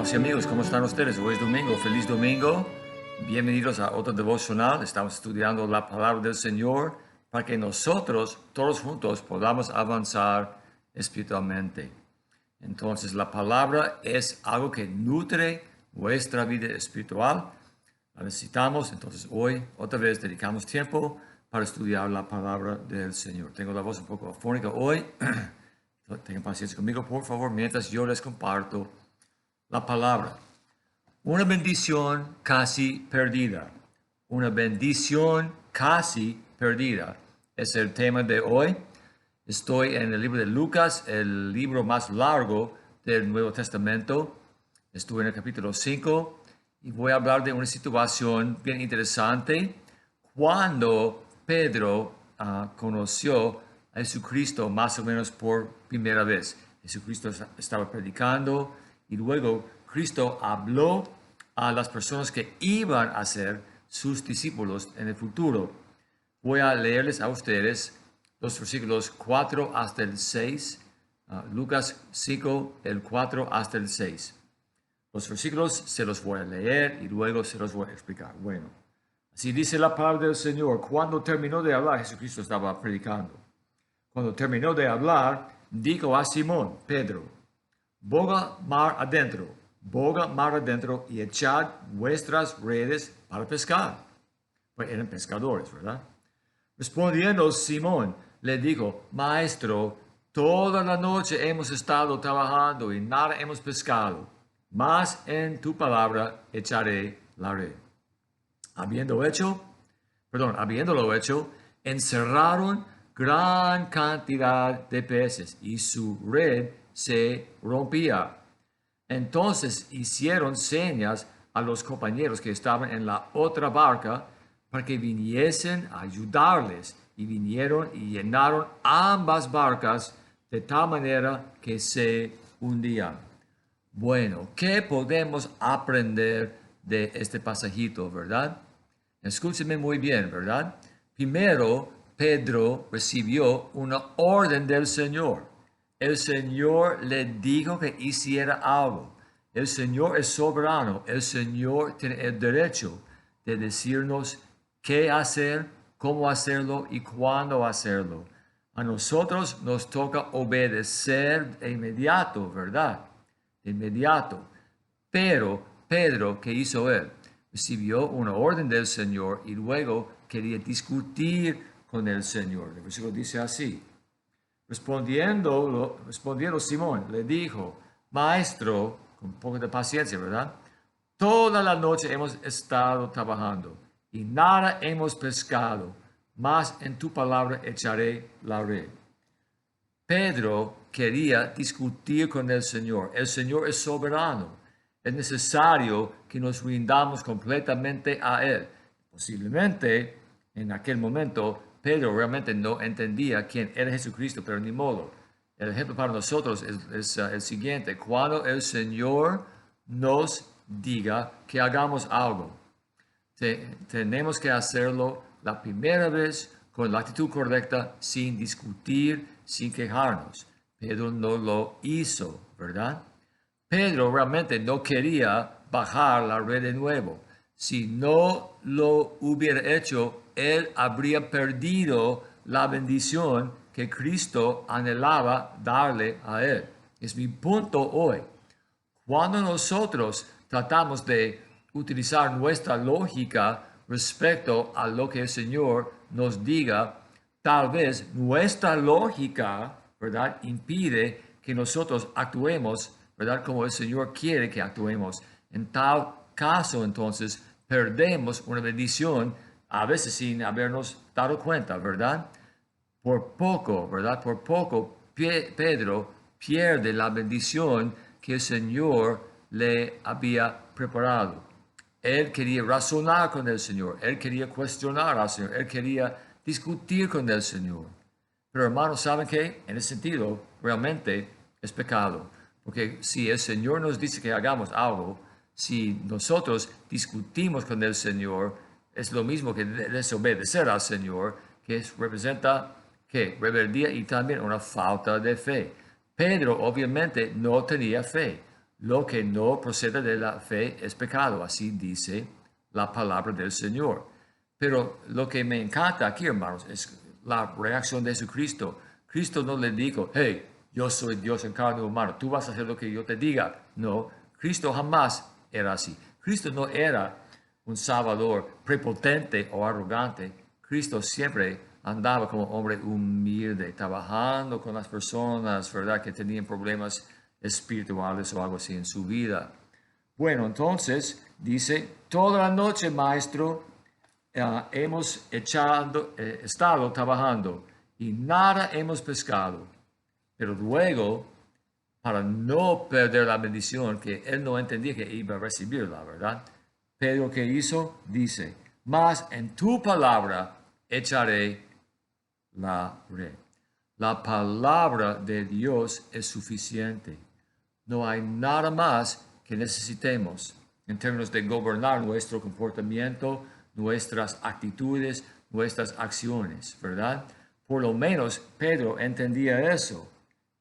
Hermanos y amigos, ¿cómo están ustedes? Hoy es domingo, feliz domingo. Bienvenidos a otro devocional. Estamos estudiando la palabra del Señor para que nosotros, todos juntos, podamos avanzar espiritualmente. Entonces, la palabra es algo que nutre nuestra vida espiritual. La necesitamos, entonces hoy otra vez dedicamos tiempo para estudiar la palabra del Señor. Tengo la voz un poco afónica hoy. Tengan paciencia conmigo, por favor, mientras yo les comparto la palabra. Una bendición casi perdida. Una bendición casi perdida. Es el tema de hoy. Estoy en el libro de Lucas, el libro más largo del Nuevo Testamento. Estuve en el capítulo 5 y voy a hablar de una situación bien interesante. Cuando Pedro conoció a Jesucristo más o menos por primera vez. Jesucristo estaba predicando y luego Cristo habló a las personas que iban a ser sus discípulos en el futuro. Voy a leerles a ustedes los versículos 4 hasta el 6, Lucas 5, el 4 hasta el 6. Los versículos se los voy a leer y luego se los voy a explicar. Bueno, así dice la palabra del Señor. Cuando terminó de hablar, Jesucristo estaba predicando. Cuando terminó de hablar, dijo a Simón, Pedro, boga mar adentro y echad vuestras redes para pescar. Pues eran pescadores, ¿verdad? Respondiendo Simón, le dijo, Maestro, toda la noche hemos estado trabajando y nada hemos pescado, mas en tu palabra echaré la red. Habiéndolo hecho, encerraron gran cantidad de peces y su red se rompía. Entonces hicieron señas a los compañeros que estaban en la otra barca para que viniesen a ayudarles, y vinieron y llenaron ambas barcas de tal manera que se hundían. Bueno, ¿qué podemos aprender de este pasajito, verdad? Escúchenme muy bien, ¿verdad? Primero, Pedro recibió una orden del Señor. El Señor le dijo que hiciera algo. El Señor es soberano. El Señor tiene el derecho de decirnos qué hacer, cómo hacerlo y cuándo hacerlo. A nosotros nos toca obedecer de inmediato, ¿verdad? De inmediato. Pero Pedro, ¿qué hizo él? Recibió una orden del Señor y luego quería discutir con el Señor. El versículo dice así. Respondiendo Simón, le dijo, Maestro, con un poco de paciencia, ¿verdad? Toda la noche hemos estado trabajando y nada hemos pescado, mas en tu palabra echaré la red. Pedro quería discutir con el Señor. El Señor es soberano. Es necesario que nos rindamos completamente a Él. Posiblemente en aquel momento Pedro realmente no entendía quién era Jesucristo, pero ni modo. El ejemplo para nosotros es el siguiente. Cuando el Señor nos diga que hagamos algo, tenemos que hacerlo la primera vez con la actitud correcta, sin discutir, sin quejarnos. Pedro no lo hizo, ¿verdad? Pedro realmente no quería bajar la red de nuevo. Si no lo hubiera hecho, él habría perdido la bendición que Cristo anhelaba darle a él. Es mi punto hoy. Cuando nosotros tratamos de utilizar nuestra lógica respecto a lo que el Señor nos diga, tal vez nuestra lógica, ¿verdad?, impide que nosotros actuemos, ¿verdad?, como el Señor quiere que actuemos. En tal caso, entonces, perdemos una bendición, a veces sin habernos dado cuenta, ¿verdad? Por poco, ¿verdad? Por poco, Pedro pierde la bendición que el Señor le había preparado. Él quería razonar con el Señor, él quería cuestionar al Señor, él quería discutir con el Señor. Pero hermanos, ¿saben qué? En ese sentido, realmente es pecado. Porque si el Señor nos dice que hagamos algo, si nosotros discutimos con el Señor, es lo mismo que desobedecer al Señor, que representa ¿qué? Rebeldía y también una falta de fe. Pedro obviamente no tenía fe. Lo que no procede de la fe es pecado, así dice la palabra del Señor. Pero lo que me encanta aquí, hermanos, es la reacción de Jesucristo. Cristo no le dijo, hey, yo soy Dios en carne humana, tú vas a hacer lo que yo te diga. No, Cristo jamás era así. Cristo no era un salvador prepotente o arrogante. Cristo siempre andaba como hombre humilde, trabajando con las personas, ¿verdad?, que tenían problemas espirituales o algo así en su vida. Bueno, entonces dice, toda la noche, maestro, hemos estado trabajando y nada hemos pescado. Pero luego, para no perder la bendición, que él no entendía que iba a recibirla, ¿verdad? Pedro, ¿qué hizo? Dice, mas en tu palabra echaré la red. La palabra de Dios es suficiente. No hay nada más que necesitemos en términos de gobernar nuestro comportamiento, nuestras actitudes, nuestras acciones, ¿verdad? Por lo menos Pedro entendía eso,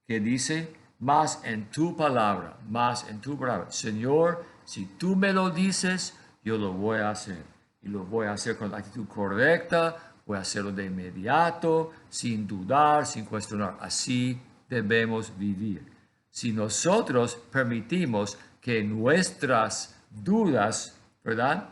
que dice, más en tu palabra, más en tu palabra. Señor, si tú me lo dices, yo lo voy a hacer. Y lo voy a hacer con la actitud correcta, voy a hacerlo de inmediato, sin dudar, sin cuestionar. Así debemos vivir. Si nosotros permitimos que nuestras dudas, ¿verdad?,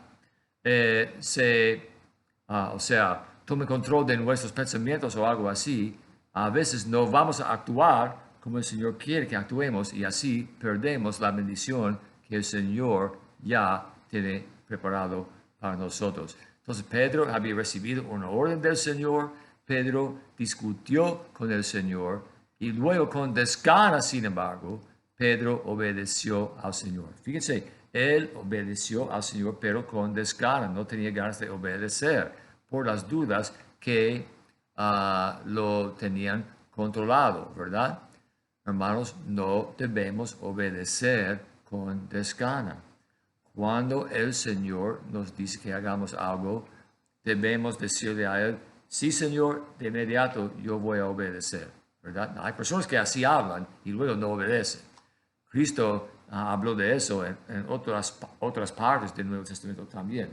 tome control de nuestros pensamientos o algo así, a veces no vamos a actuar como el Señor quiere que actuemos y así perdemos la bendición que el Señor ya tiene preparado para nosotros. Entonces Pedro había recibido una orden del Señor, Pedro discutió con el Señor y luego con desgana, sin embargo, Pedro obedeció al Señor. Fíjense, él obedeció al Señor, pero con desgana, no tenía ganas de obedecer por las dudas que lo tenían controlado, ¿verdad? Hermanos, no debemos obedecer con desgana. Cuando el Señor nos dice que hagamos algo, debemos decirle a Él, sí, Señor, de inmediato yo voy a obedecer, ¿verdad? Hay personas que así hablan y luego no obedecen. Cristo habló de eso en otras partes del Nuevo Testamento también.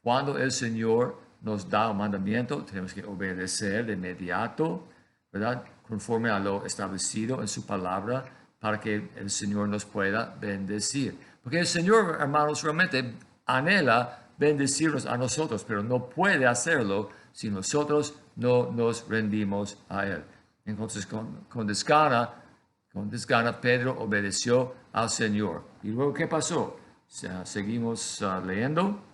Cuando el Señor nos da un mandamiento, tenemos que obedecer de inmediato, ¿verdad?, conforme a lo establecido en su palabra, para que el Señor nos pueda bendecir. Porque el Señor, hermanos, realmente anhela bendecirnos a nosotros, pero no puede hacerlo si nosotros no nos rendimos a Él. Entonces, con desgana, Pedro obedeció al Señor. ¿Y luego qué pasó? Seguimos leyendo.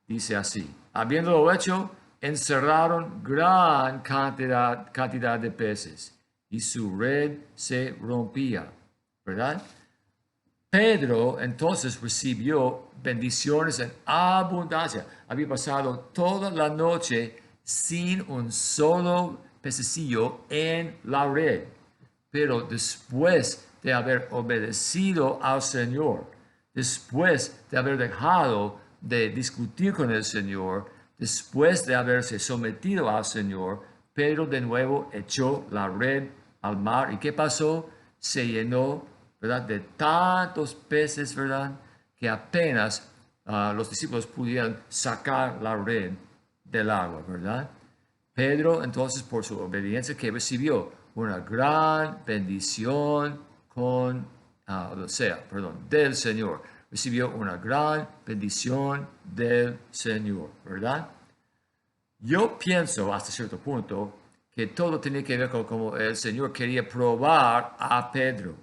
Dice así, habiéndolo hecho, encerraron gran cantidad de peces y su red se rompía, ¿verdad? Pedro entonces recibió bendiciones en abundancia. Había pasado toda la noche sin un solo pececillo en la red. Pero después de haber obedecido al Señor, después de haber dejado de discutir con el Señor, después de haberse sometido al Señor, Pedro de nuevo echó la red al mar. ¿Y qué pasó? Se llenó, ¿verdad?, de tantos peces, ¿verdad?, que apenas los discípulos pudieran sacar la red del agua, ¿verdad? Pedro, entonces, por su obediencia que recibió una gran bendición del Señor. Recibió una gran bendición del Señor, ¿verdad? Yo pienso hasta cierto punto que todo tiene que ver con cómo el Señor quería probar a Pedro.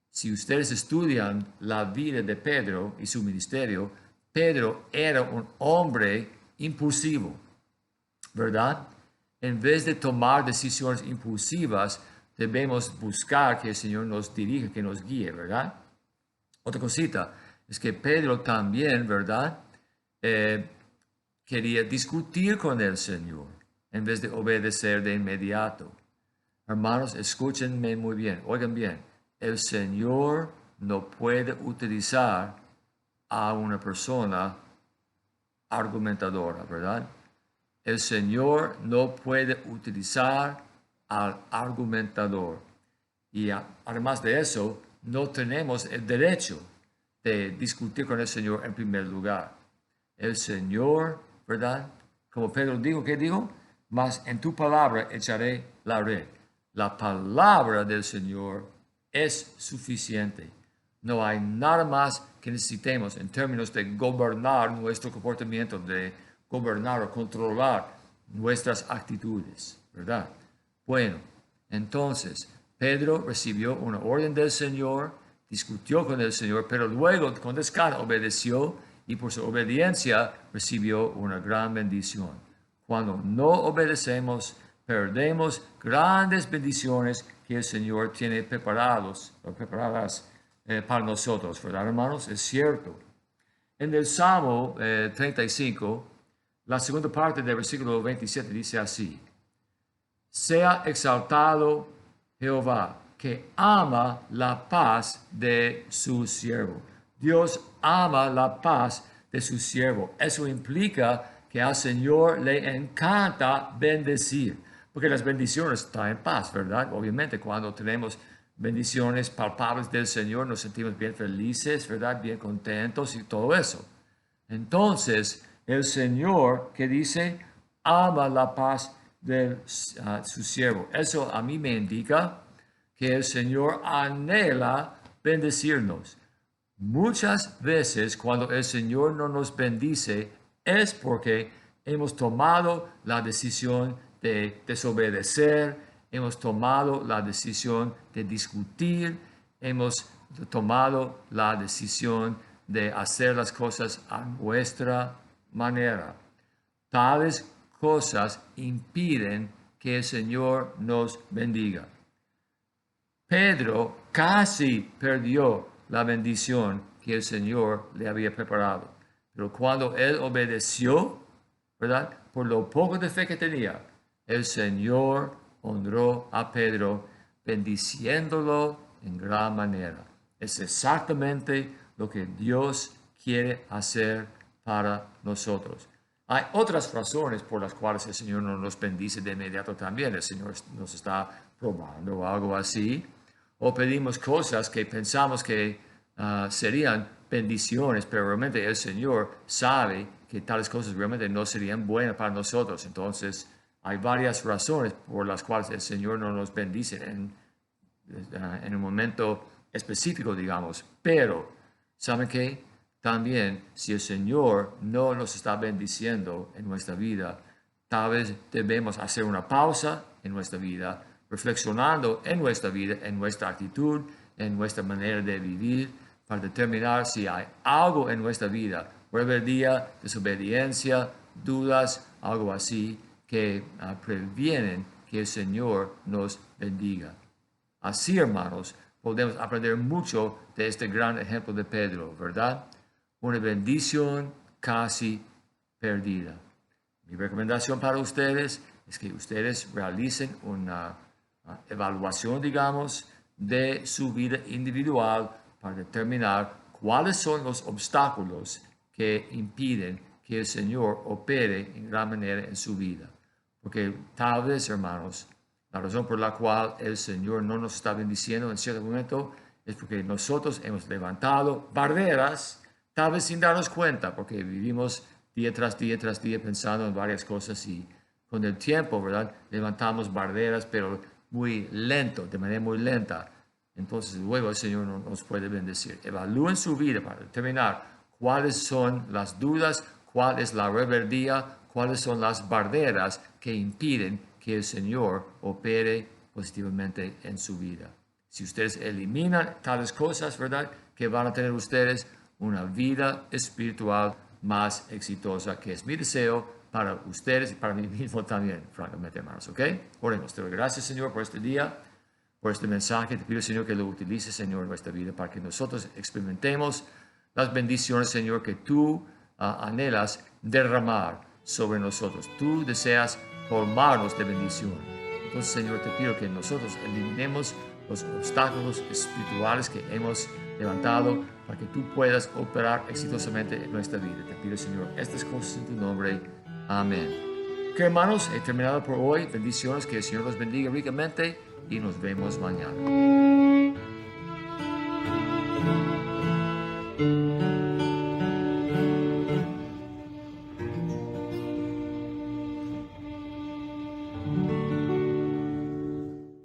Si ustedes estudian la vida de Pedro y su ministerio, Pedro era un hombre impulsivo, ¿verdad? En vez de tomar decisiones impulsivas, debemos buscar que el Señor nos dirija, que nos guíe, ¿verdad? Otra cosita es que Pedro también, ¿verdad?, quería discutir con el Señor en vez de obedecer de inmediato. Hermanos, escúchenme muy bien, oigan bien, el Señor no puede utilizar a una persona argumentadora, ¿verdad? El Señor no puede utilizar al argumentador. Y además de eso, no tenemos el derecho de discutir con el Señor en primer lugar. El Señor, ¿verdad? Como Pedro dijo, ¿qué dijo? Mas en tu palabra echaré la red. La palabra del Señor es suficiente. No hay nada más que necesitemos en términos de gobernar nuestro comportamiento, de gobernar o controlar nuestras actitudes, ¿verdad? Bueno, entonces Pedro recibió una orden del Señor, discutió con el Señor, pero luego con descanso obedeció y por su obediencia recibió una gran bendición. Cuando no obedecemos, perdemos grandes bendiciones que el Señor tiene preparadas para nosotros, ¿verdad, hermanos? Es cierto. En el Salmo 35, la segunda parte del versículo 27 dice así: sea exaltado Jehová, que ama la paz de su siervo. Dios ama la paz de su siervo. Eso implica que al Señor le encanta bendecir, porque las bendiciones traen paz, ¿verdad? Obviamente, cuando tenemos bendiciones palpables del Señor, nos sentimos bien felices, ¿verdad? Bien contentos y todo eso. Entonces, el Señor, que dice, ama la paz de su siervo. Eso a mí me indica que el Señor anhela bendecirnos. Muchas veces cuando el Señor no nos bendice es porque hemos tomado la decisión de desobedecer, hemos tomado la decisión de discutir, hemos tomado la decisión de hacer las cosas a nuestra manera. Tales cosas impiden que el Señor nos bendiga. Pedro casi perdió la bendición que el Señor le había preparado. Pero cuando él obedeció, ¿verdad? Por lo poco de fe que tenía, el Señor honró a Pedro, bendiciéndolo en gran manera. Es exactamente lo que Dios quiere hacer para nosotros. Hay otras razones por las cuales el Señor no nos bendice de inmediato también. El Señor nos está probando o algo así. O pedimos cosas que pensamos que serían bendiciones, pero realmente el Señor sabe que tales cosas realmente no serían buenas para nosotros. Entonces, hay varias razones por las cuales el Señor no nos bendice en un momento específico, digamos. Pero, ¿saben qué? También, si el Señor no nos está bendiciendo en nuestra vida, tal vez debemos hacer una pausa en nuestra vida, reflexionando en nuestra vida, en nuestra actitud, en nuestra manera de vivir, para determinar si hay algo en nuestra vida, rebeldía, desobediencia, dudas, algo así, que previenen que el Señor nos bendiga. Así, hermanos, podemos aprender mucho de este gran ejemplo de Pedro, ¿verdad? Una bendición casi perdida. Mi recomendación para ustedes es que ustedes realicen una evaluación, digamos, de su vida individual para determinar cuáles son los obstáculos que impiden que el Señor opere en gran manera en su vida. Porque tal vez, hermanos, la razón por la cual el Señor no nos está bendiciendo en cierto momento es porque nosotros hemos levantado barreras, tal vez sin darnos cuenta, porque vivimos día tras día pensando en varias cosas y con el tiempo, ¿verdad? Levantamos barreras, pero muy lento, de manera muy lenta. Entonces luego el Señor no nos puede bendecir. Evalúen su vida para determinar cuáles son las dudas, cuál es la rebeldía, cuáles son las barreras que impiden que el Señor opere positivamente en su vida. Si ustedes eliminan tales cosas, ¿verdad? Que van a tener ustedes una vida espiritual más exitosa, que es mi deseo para ustedes y para mí mismo también, francamente, hermanos, ¿ok? Oremos. Te doy gracias, Señor, por este día, por este mensaje. Te pido, Señor, que lo utilices, Señor, en nuestra vida para que nosotros experimentemos las bendiciones, Señor, que tú anhelas derramar sobre nosotros. Tú deseas colmarnos de bendición. Entonces, Señor, te pido que nosotros eliminemos los obstáculos espirituales que hemos levantado para que tú puedas operar exitosamente en nuestra vida. Te pido, Señor, estas cosas en tu nombre. Amén. Que hermanos, he terminado por hoy. Bendiciones, que el Señor los bendiga ricamente y nos vemos mañana.